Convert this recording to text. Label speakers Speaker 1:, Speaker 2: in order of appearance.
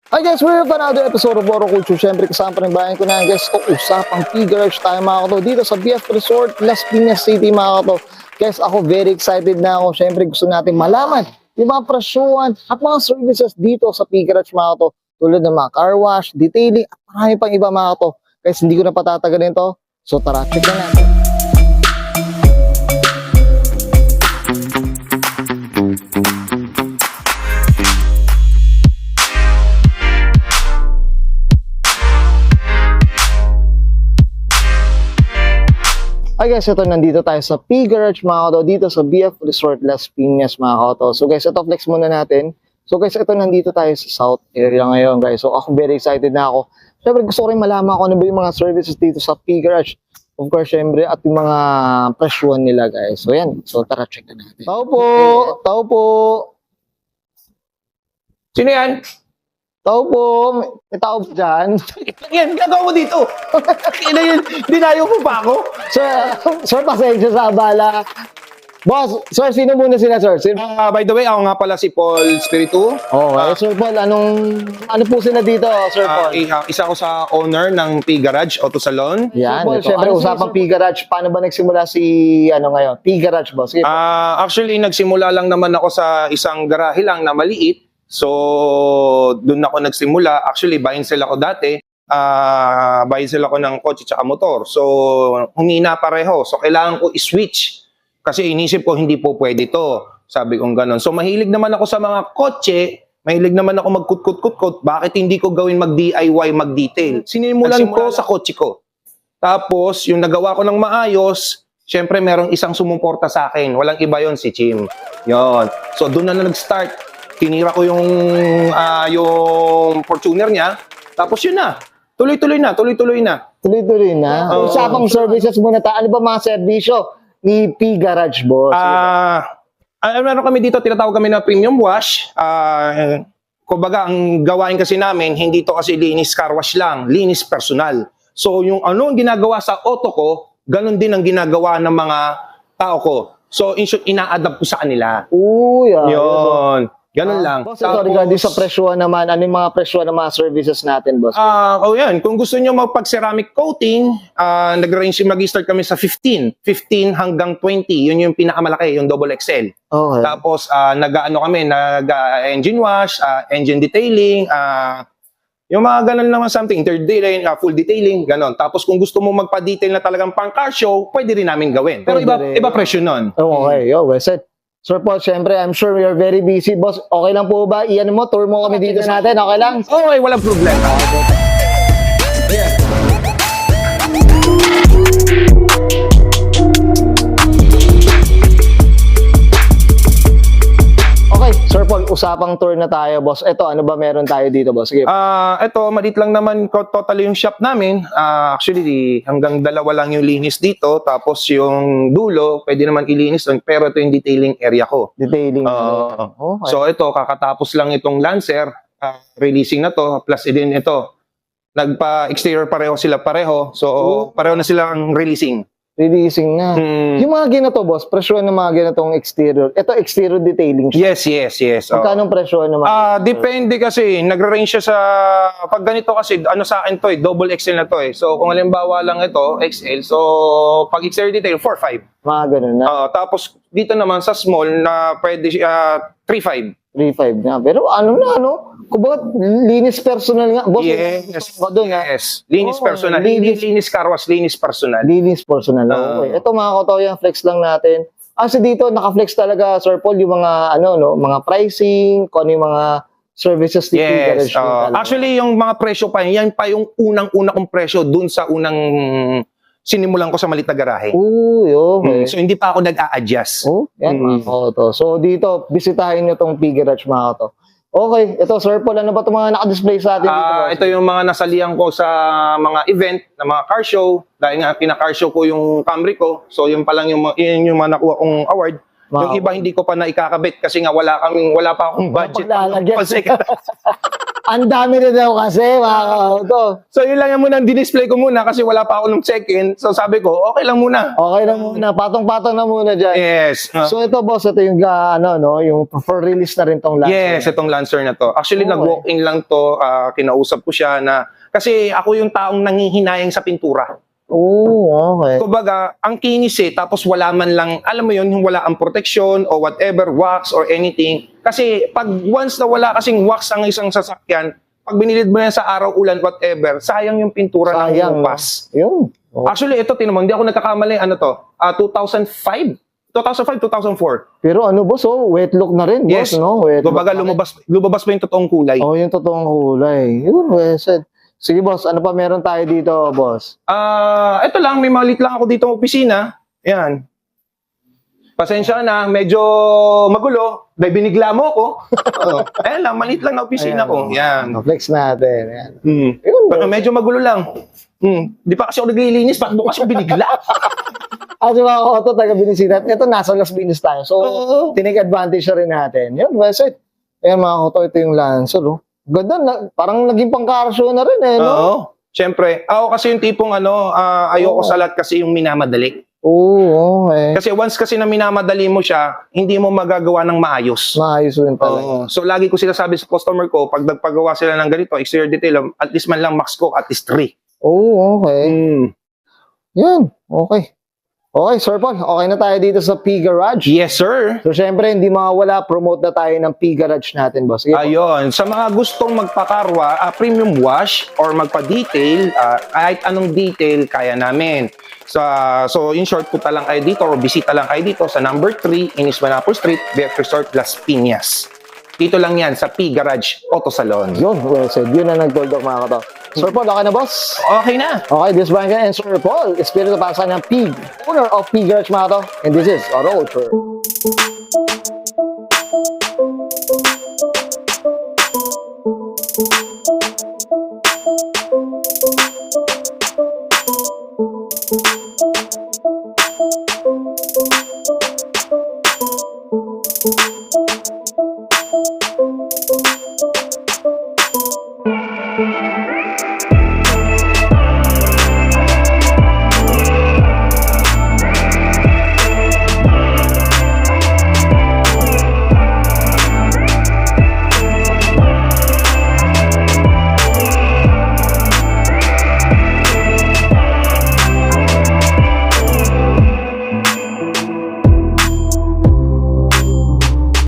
Speaker 1: Hi guys, we're for another episode of Oro Culture. Siyempre kasama pa rin bayan ko na guys o usapang P-Garage tayo mga kato dito sa BF Resort, Las Piñas City mga kato. Guys, ako very excited na ako. Siyempre gusto natin malaman yung mga presyuhan at mga services dito sa P-Garage mga kato. Tulad ng mga car wash, detailing at marami pang iba mga kato. Guys, hindi ko na patatagalin to. So tara, check na natin. Hi guys, ito nandito tayo sa P-Garage mga kato, dito sa BF Resort Las Piñas mga kato. So guys, ito flex muna natin. So guys, ito nandito tayo sa South area ngayon guys. So ako very excited na ako. Siyempre gusto ko rin malaman kung ano ba yung mga services dito sa P-Garage. Of course, siyempre, at yung mga presyuhan nila guys. So yan, so tara check na natin. Tao po! Tao po!
Speaker 2: Sino yan?
Speaker 1: Tao po! May tao po dyan.
Speaker 2: Yan, gagawa mo dito. Ina yun, dinayo mo pa ako.
Speaker 1: Sir, pasensya sa abala. Boss, sir, sino muna sila, sir? Sino?
Speaker 2: By the way, ako nga pala si Paul Spiritu.
Speaker 1: Okay, Sir Paul, ano po sila dito, Sir Paul?
Speaker 2: Isa ko sa owner ng P-Garage Auto Salon.
Speaker 1: Yan,
Speaker 2: Sir Paul,
Speaker 1: syempre, usapang P-Garage. Paano ba nagsimula si, ngayon? P-Garage, boss? Sige.
Speaker 2: Actually, nagsimula lang naman ako sa isang garahe lang na maliit. So, doon ako nagsimula. Actually, buy and sell ako dati. Buy and sell ako ng kotse at motor. So, humina pareho. So, kailangan ko i-switch. Kasi inisip ko, hindi po pwede to. Sabi kong ganon. So, mahilig naman ako sa mga kotse. Mahilig naman ako magkut-kut-kut-kut. Bakit hindi ko gawin mag-DIY, mag-detail? Sinimulan ko sa kotse ko. Tapos, yung nagawa ko ng maayos, syempre, merong isang sumuporta sa akin. Walang iba yon, si Chim. Yon. So, doon na nag-start. Tinira ko yung Fortuner niya. Tapos yun na. Tuloy-tuloy na.
Speaker 1: Tuloy-tuloy na. Usapang services muna tayo. Ano ba mga serbisyo ni P-Garage, boss?
Speaker 2: Meron kami dito, tinatawag kami na premium wash. Kumbaga, ang gawain kasi namin, hindi to kasi linis car wash lang, linis personal. So, yung ano ang ginagawa sa auto ko, ganun din ang ginagawa ng mga tao ko. So, in short, ina-adapt ko sa kanila.
Speaker 1: Uy,
Speaker 2: Yun. Ganun lang.
Speaker 1: Boss, ito regarding sa presyuhan naman, ano yung mga presyuhan ng mga services natin, boss?
Speaker 2: Yan. Kung gusto nyo magpag-ceramic coating, nag-range mag-start kami sa 15 hanggang 20. Yun yung pinakamalaki, yung double XL.
Speaker 1: Okay.
Speaker 2: Tapos, nag-engine wash, engine detailing, yung mga ganun naman something, third detailing, full detailing, ganun. Tapos, kung gusto mo magpa-detail na talagang pang car show, pwede rin namin gawin. Pero iba presyo nun.
Speaker 1: Okay, yo, well said. Sir Paul, syempre, I'm sure we are very busy, boss. Okay lang po ba? Iyan mo, tour mo kami dito natin. Okay lang?
Speaker 2: Okay, walang problema.
Speaker 1: Okay, Sir Paul, usapang tour na tayo, boss. Ito, ano ba meron tayo dito, boss? Sige.
Speaker 2: Ito, malit lang naman totally yung shop namin. Actually, hanggang dalawa lang yung linis dito. Tapos yung dulo, pwede naman ilinis doon. Pero ito yung detailing area ko.
Speaker 1: Detailing.
Speaker 2: Okay. So ito, kakatapos lang itong Lancer. Releasing na to. Plus din ito. Nagpa-exterior pareho sila pareho. So, pareho na silang releasing.
Speaker 1: Releasing na. Yung mga ginato, boss, presyo ng mga ginatong exterior. Ito, exterior detailing.
Speaker 2: Yes.
Speaker 1: Magkano ang presyo ng mga?
Speaker 2: Depende kasi, nagre-range siya sa, pag ganito kasi, ano sa akin to double XL na to So, kung halimbawa lang ito, XL, so, pag exterior detail, 4.5.
Speaker 1: Mga ganun na.
Speaker 2: Tapos, dito naman sa small, na pwede, 3.5.
Speaker 1: 3.5 na. Pero kumbaga, linis personal nga. Boss,
Speaker 2: Linis personal. Linis car wash, linis personal.
Speaker 1: Linis personal. Okay. Ito mga kotoyan, flex lang natin. So dito, naka-flex talaga, Sir Paul, yung mga, mga pricing, kung ano yung mga services ni P-Garage.
Speaker 2: Actually, yung mga presyo pa, yan pa yung unang-una kong presyo dun sa unang sinimulan ko sa maliit na garahe.
Speaker 1: Okay.
Speaker 2: So, hindi pa ako nag-a-adjust.
Speaker 1: Yan, mga koto. So, dito, bisitahin nyo itong P-Garage, mga koto. Okay, ito, Sir Paul, ano ba itong mga naka-display sa atin dito?
Speaker 2: Ito yung mga nasalihan ko sa mga event, na mga car show. Dahil nga, pina-car show ko yung Camry ko. So, yun pa lang yung mga nakuha kong award. Yung iba hindi ko pa na ikakabit kasi nga wala pa akong budget.
Speaker 1: Paglalagyan.
Speaker 2: Kasi-
Speaker 1: Ang dami na daw kasi, mga kauto.
Speaker 2: So yun lang yan muna, dinisplay ko muna kasi wala pa ako nung check-in. So sabi ko, okay lang muna.
Speaker 1: Okay na muna, patong-patong na muna dyan.
Speaker 2: Yes.
Speaker 1: So ito boss, ito yung yung for release na rin tong Lancer.
Speaker 2: Yes, itong Lancer na to. Actually,
Speaker 1: Okay.
Speaker 2: nag-walk-in lang to. Kinausap ko siya na, kasi ako yung taong nangihinayang sa pintura.
Speaker 1: Oo, okay.
Speaker 2: Kumbaga, ang kinis tapos wala man lang, alam mo yun, yung wala ang protection o whatever, wax or anything. Kasi pag once na wala kasing wax ang isang sasakyan, pag binilid mo yan sa araw, ulan, whatever, sayang yung pintura ng upas.
Speaker 1: Yun. Oh.
Speaker 2: Actually, ito, tinamang, hindi ako nagkakamali, 2005? 2004.
Speaker 1: Pero ano boss, wet look na rin boss,
Speaker 2: Yes.
Speaker 1: no? Wet
Speaker 2: Kumbaga,
Speaker 1: look na rin.
Speaker 2: lumabas pa yung totoong kulay.
Speaker 1: Yung totoong kulay. Yun, Wesed. Sige boss, ano pa meron tayo dito, boss?
Speaker 2: Ito lang, may malit lang ako dito ng opisina. Yan. Pasensya na, medyo magulo. Dahil binigla mo ko. Ayan lang, malit lang na opisina ko. Yan.
Speaker 1: Flex natin. Yan.
Speaker 2: Yun, medyo magulo lang. Di pa kasi ako naglilinis, bakit mo kasi ako binigla?
Speaker 1: Di ba ako ito, taga-binisita. Ito, nasa Las Piñas tayo. So, tinake advantage na rin natin. Yun, Wesed. Ayan mga koto, ito yung Lancer, Ganda, parang naging pangkarsyo na rin, no?
Speaker 2: Oo. Siyempre, ako kasi yung tipong ayoko sa lahat kasi yung minamadali.
Speaker 1: Oo, okay.
Speaker 2: Kasi once kasi na minamadali mo siya, hindi mo magagawa ng maayos.
Speaker 1: Maayos rin talaga.
Speaker 2: Oo. So lagi ko sinasabi sa customer ko, pag nagpagawa sila ng ganito, exterior detail, at least man lang max ko, at least 3.
Speaker 1: Oo, okay. Yan, okay. Okay, Sir Paul, okay na tayo dito sa P Garage.
Speaker 2: Yes, sir.
Speaker 1: So, syempre, hindi mawawala, promote na tayo ng P Garage natin, boss. Sige po.
Speaker 2: Ayun, sa mga gustong magpakarwa, premium wash or magpa-detail, kahit anong detail, kaya namin. So, in short, punta lang kayo dito or bisita lang kayo dito sa number 3, Inis Manapo Street, BF Resort, Las Piñas. Dito lang yan sa P Garage Auto Salon.
Speaker 1: Yun, Wesed. Yun na nag-toldok mga kato. Sir Paul, okay na, boss?
Speaker 2: Okay na.
Speaker 1: Okay, this is Brian and Sir Paul, Espiritu Pasa ng P, owner of P Garage mga kato. And this is Auto Culture.